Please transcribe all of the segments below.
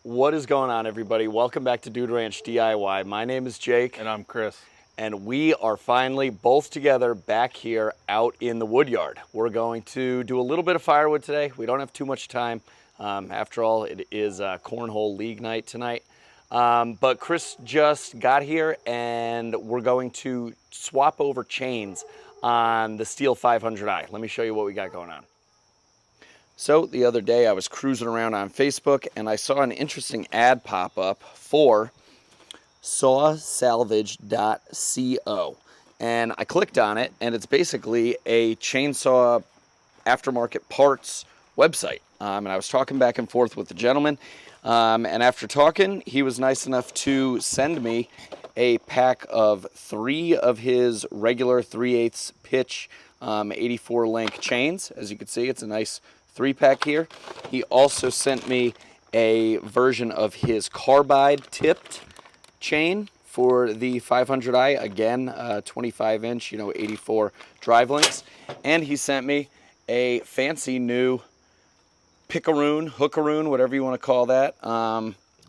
What is going on, everybody? Welcome back to Dude Ranch DIY. My name is Jake. And I'm Chris. And we are finally both together back here out in the wood yard. We're going to do a little bit of firewood today. We don't have too much time. After all, it is Cornhole League night tonight. But Chris just got here and we're going to swap over chains on the Stihl 500i. Let me show you what we got going on. So the other day I was cruising around on Facebook and I saw an interesting ad pop up for sawsalvage.co, and I clicked on it, and it's basically a chainsaw aftermarket parts website. And I was talking back and forth with the gentleman, and after talking, he was nice enough to send me a pack of 3 of his regular 3/8 pitch 84 link chains. As you can see, it's a nice 3-pack here. He also sent me a version of his carbide tipped chain for the 500i, again 25-inch, 84 drive links, and he sent me a fancy new pickaroon, hookaroon, whatever you want to call that,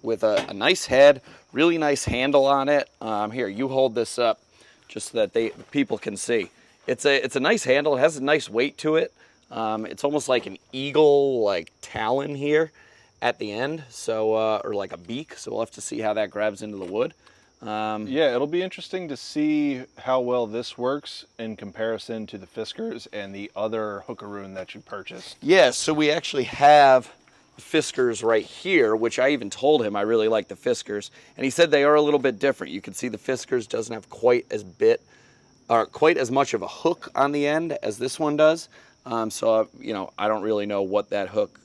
with a nice head, really nice handle on it. Here, you hold this up just so that people can see. It's a nice handle. It has a nice weight to it. It's almost like an eagle, like talon here at the end, so or like a beak. So we'll have to see how that grabs into the wood. Yeah, it'll be interesting to see how well this works in comparison to the Fiskars and the other hookaroon that you purchased. Yeah, so we actually have Fiskars right here, which I even told him I really like the Fiskars, and he said they are a little bit different. You can see the Fiskars doesn't have quite as much of a hook on the end as this one does. So I don't really know what that hook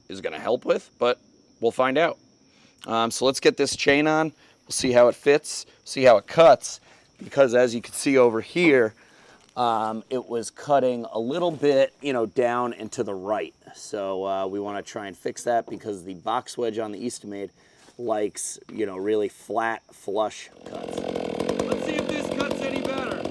is going to help with, but we'll find out. So let's get this chain on. We'll see how it fits, see how it cuts, because as you can see over here, it was cutting a little bit, down and to the right. So we want to try and fix that because the box wedge on the Eastonmade likes, really flat, flush cuts. Let's see if this cuts any better.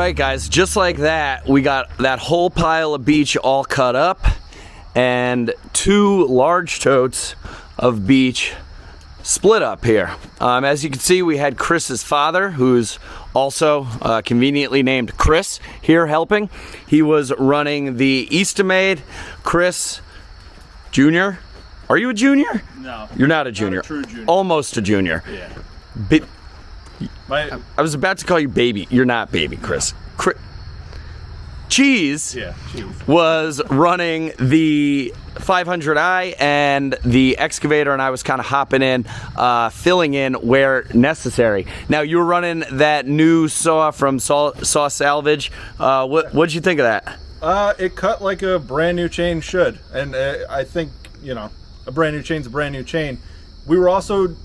right, guys, just like that, we got that whole pile of beech all cut up and 2 large totes of beech split up here. As you can see, we had Chris's father, who's also conveniently named Chris, here helping. He was running the Eastonmade. Chris Jr. Are you a junior? No. You're not a junior. Not a true junior. Almost a junior. Yeah. I was about to call you baby. You're not baby, Chris. Cheese, Yeah, cheese. was running the 500i and the Excavator, and I was kind of hopping in, filling in where necessary. Now, you were running that new saw from Saw Salvage. What'd you think of that? It cut like a brand new chain should, and I think, you know, a brand new chain's a brand new chain. We were also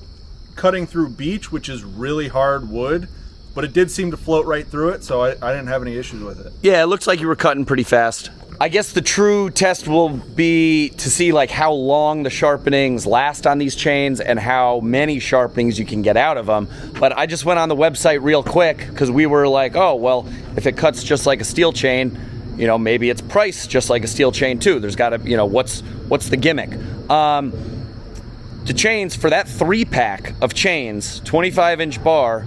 cutting through beech, which is really hard wood, but it did seem to float right through it, so I didn't have any issues with it. Yeah, it looks like you were cutting pretty fast. I guess the true test will be to see like how long the sharpenings last on these chains and how many sharpenings you can get out of them. But I just went on the website real quick because we were like, oh, well, if it cuts just like a steel chain, you know, maybe it's priced just like a steel chain too. There's got to, you know, what's the gimmick? The chains for that 3-pack of chains, 25-inch bar,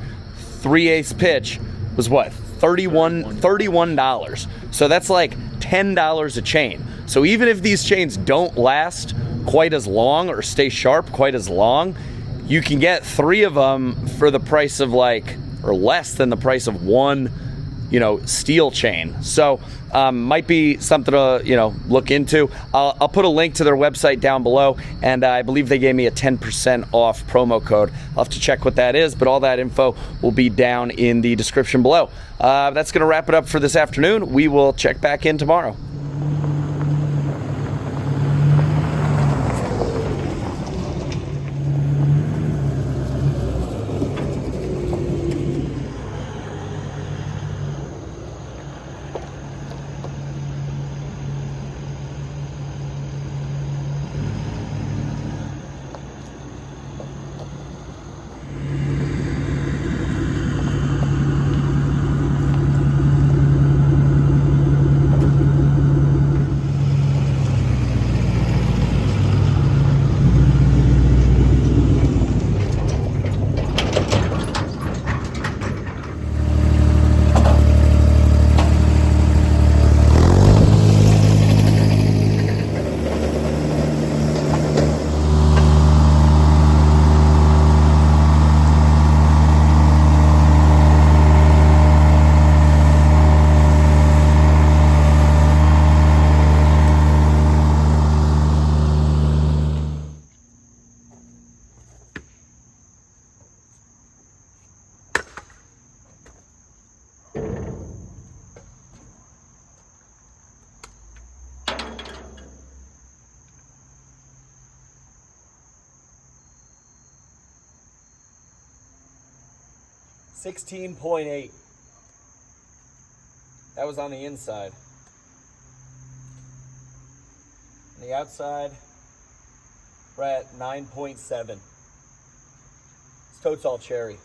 3/8 pitch, was what? $31. So that's like $10 a chain. So even if these chains don't last quite as long or stay sharp quite as long, you can get 3 of them for the price of like, or less than the price of 1, you know, steel chain. So might be something to, you know, look into. I'll put a link to their website down below, and I believe they gave me a 10% off promo code. I'll have to check what that is, but all that info will be down in the description below. That's going to wrap it up for this afternoon. We will check back in tomorrow. $16.8. That was on the inside. On the outside, we're at 9.7. This tote's all cherry.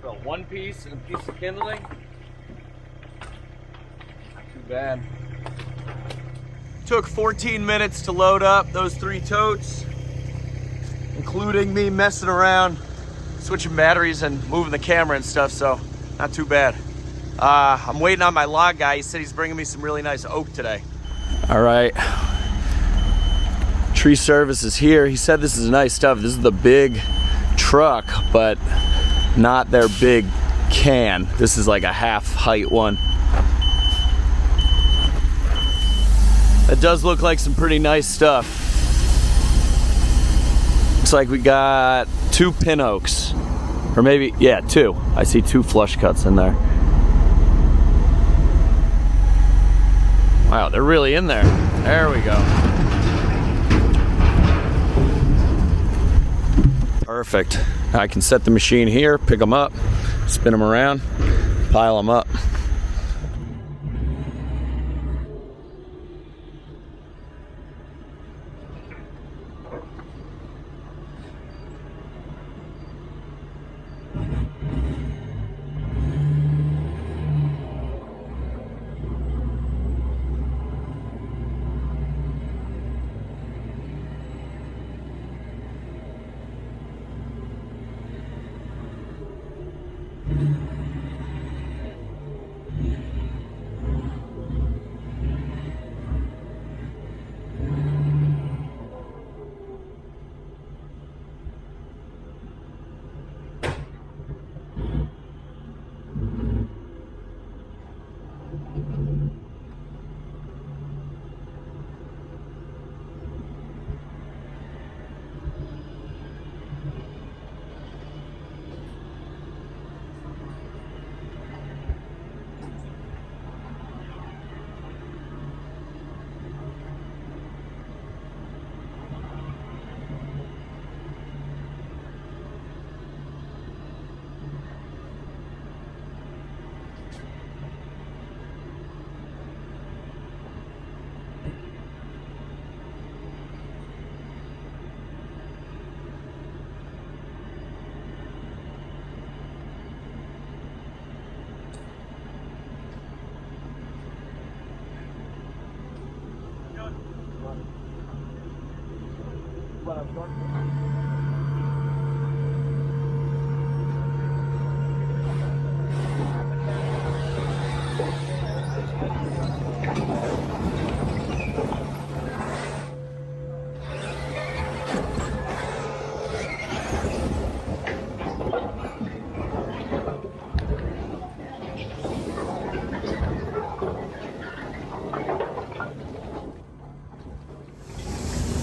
So one piece and a piece of kindling. Not too bad. Took 14 minutes to load up those 3 totes, including me messing around, switching batteries and moving the camera and stuff, so not too bad. I'm waiting on my log guy. He said he's bringing me some really nice oak today. All right. Tree service is here. He said this is nice stuff. This is the big truck, but not their big can. This is like a half height one. It does look like some pretty nice stuff. Looks like we got 2 pin oaks. Or maybe, yeah, 2. I see 2 flush cuts in there. Wow, they're really in there. There we go. Perfect. I can set the machine here, pick them up, spin them around, pile them up.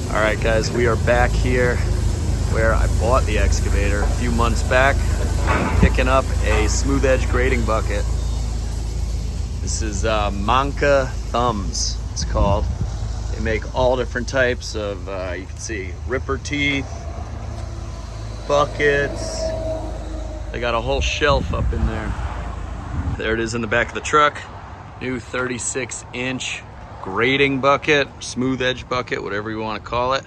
Alright guys, we are back here where I bought the excavator a few months back, picking up a smooth edge grading bucket. This is Manca Thumbs, it's called. They make all different types of, you can see, ripper teeth, buckets. They got a whole shelf up in there. There it is in the back of the truck. New 36-inch grading bucket, smooth edge bucket, whatever you want to call it.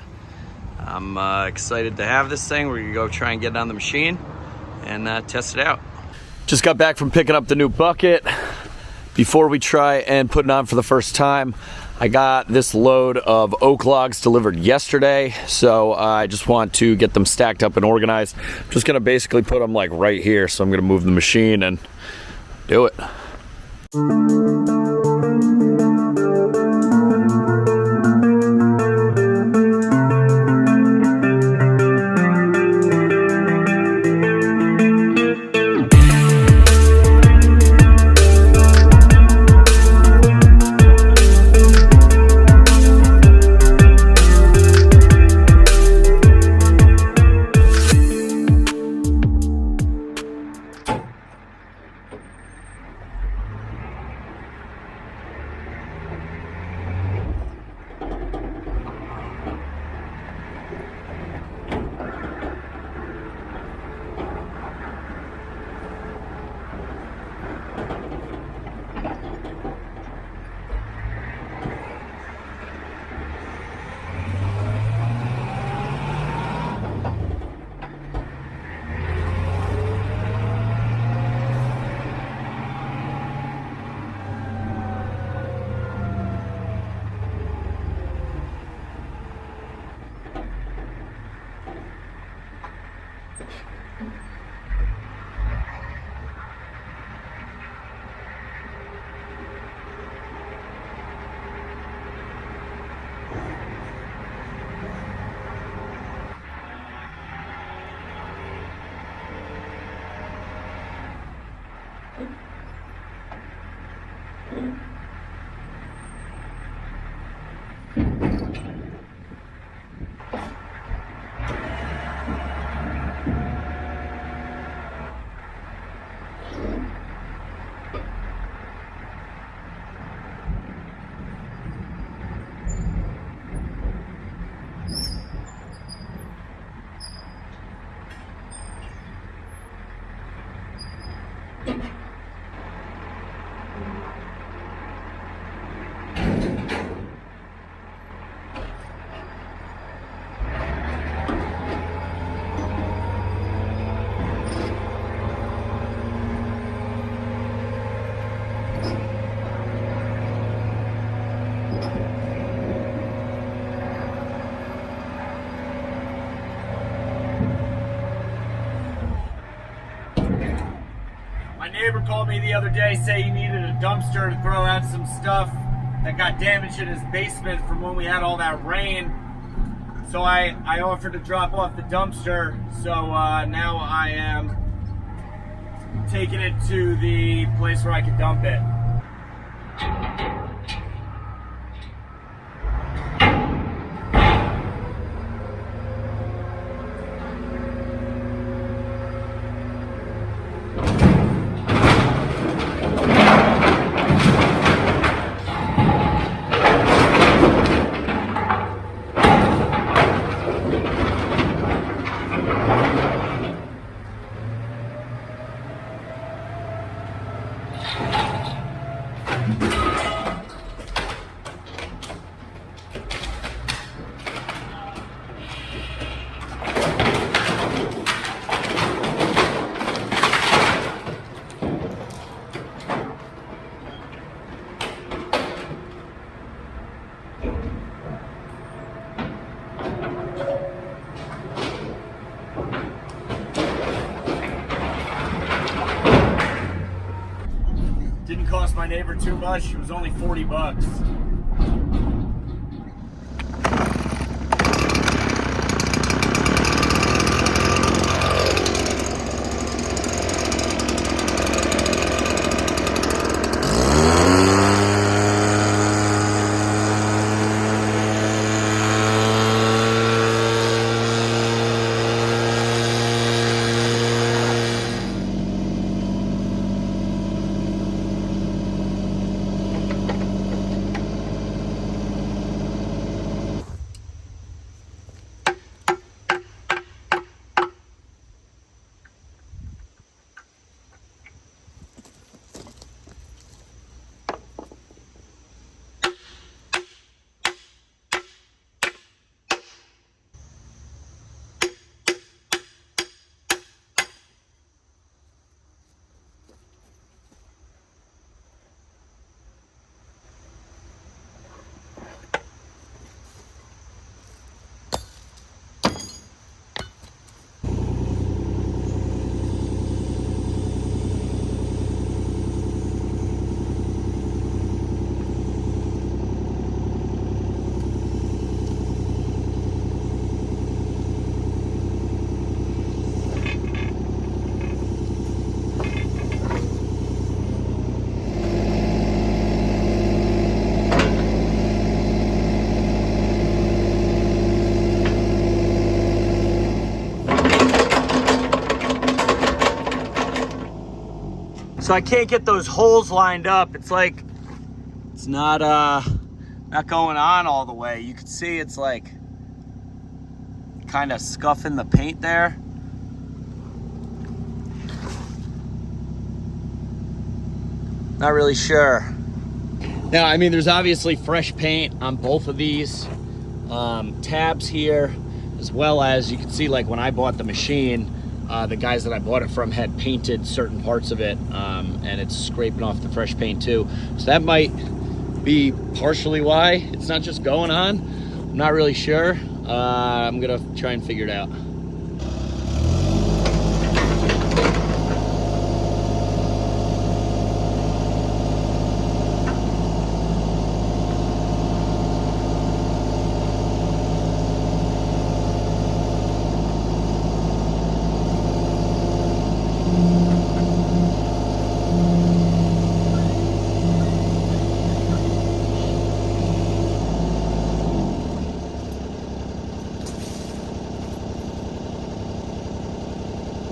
I'm excited to have this thing. We're gonna go try and get it on the machine and test it out. Just got back from picking up the new bucket. Before we try and put it on for the first time, I got this load of oak logs delivered yesterday, so I just want to get them stacked up and organized. I'm just gonna basically put them like right here, so I'm gonna move the machine and do it. Neighbor called me the other day, say he needed a dumpster to throw out some stuff that got damaged in his basement from when we had all that rain. So I offered to drop off the dumpster. So now I am taking it to the place where I can dump it. Didn't cost my neighbor too much. It was only 40 bucks. So I can't get those holes lined up. It's like, it's not going on all the way. You can see it's like kind of scuffing the paint there. Not really sure. Now, I mean, there's obviously fresh paint on both of these tabs here, as well as you can see, like when I bought the machine, the guys that I bought it from had painted certain parts of it, and it's scraping off the fresh paint too. So that might be partially why it's not just going on. I'm not really sure. I'm gonna try and figure it out.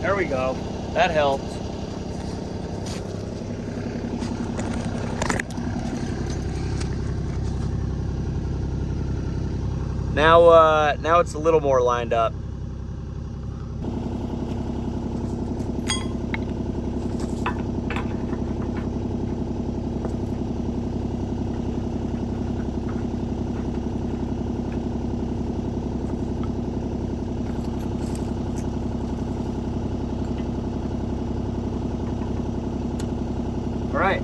There we go. That helped. Now it's a little more lined up. All right,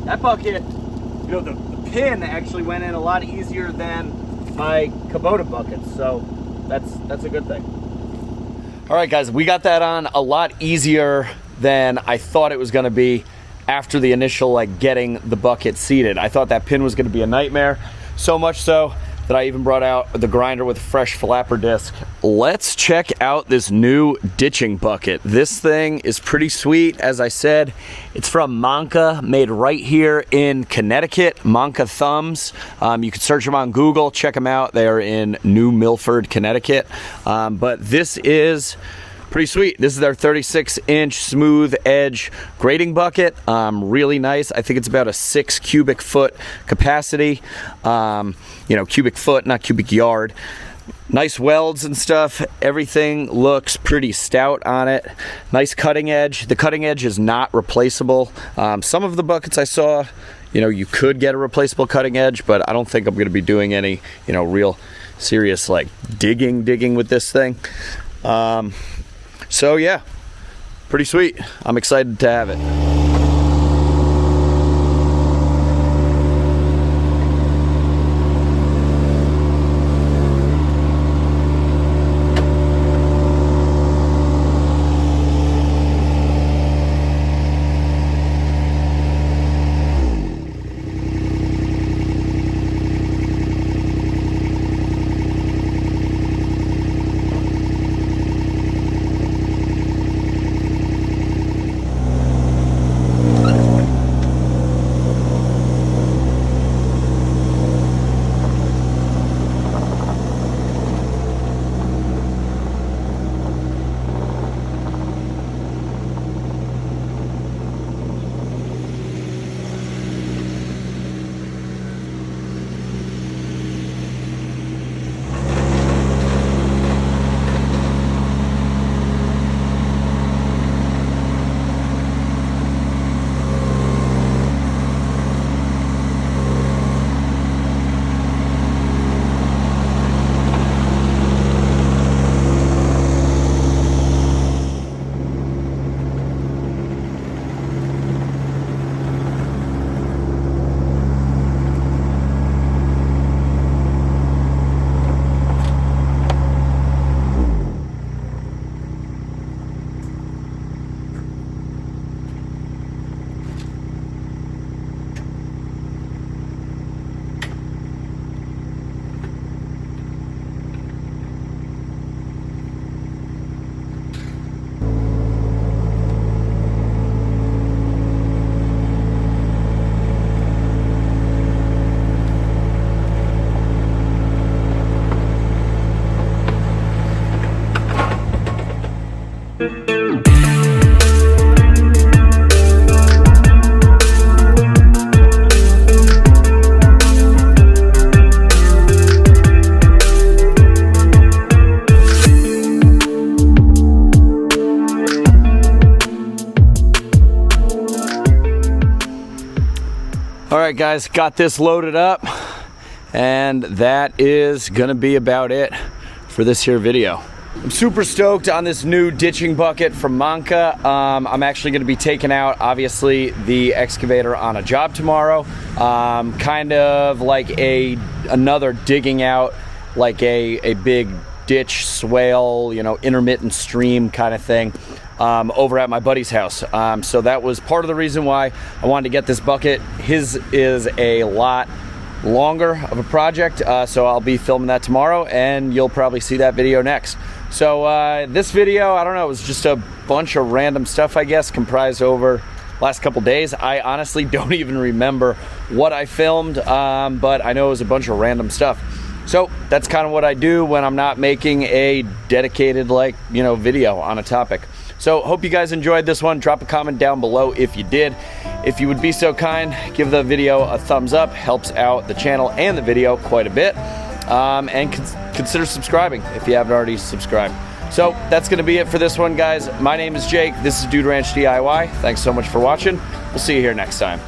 that bucket, you know, the pin actually went in a lot easier than my Kubota buckets, so that's a good thing. All right, guys, we got that on a lot easier than I thought it was gonna be after the initial, like, getting the bucket seated. I thought that pin was gonna be a nightmare, so much so that I even brought out the grinder with a fresh flapper disc. Let's check out this new ditching bucket. This thing is pretty sweet. As I said, it's from Manca, made right here in Connecticut, Manca Thumbs. You can search them on Google, check them out. They are in New Milford, Connecticut. But this is pretty sweet. This is their 36-inch smooth edge grading bucket. Really nice. I think it's about a 6 cubic foot capacity. You know, cubic foot, not cubic yard. Nice welds and stuff. Everything looks pretty stout on it. Nice cutting edge. The cutting edge is not replaceable. Some of the buckets I saw, you know, you could get a replaceable cutting edge, but I don't think I'm going to be doing any, you know, real serious like digging with this thing. So yeah, pretty sweet. I'm excited to have it. All right, guys, got this loaded up, and that is gonna be about it for this here video. I'm super stoked on this new ditching bucket from Manca. I'm actually gonna be taking out, obviously, the excavator on a job tomorrow. Kind of like another digging out, like a big ditch, swale, you know, intermittent stream kind of thing. Over at my buddy's house. So that was part of the reason why I wanted to get this bucket. His is a lot longer of a project, so I'll be filming that tomorrow, and you'll probably see that video next. So this video, I don't know, it was just a bunch of random stuff, I guess, comprised over last couple days. I honestly don't even remember what I filmed, but I know it was a bunch of random stuff. So that's kind of what I do when I'm not making a dedicated, like, you know, video on a topic. So hope you guys enjoyed this one. Drop a comment down below if you did. If you would be so kind, give the video a thumbs up. Helps out the channel and the video quite a bit. And consider subscribing if you haven't already subscribed. So that's going to be it for this one, guys. My name is Jake. This is Dude Ranch DIY. Thanks so much for watching. We'll see you here next time.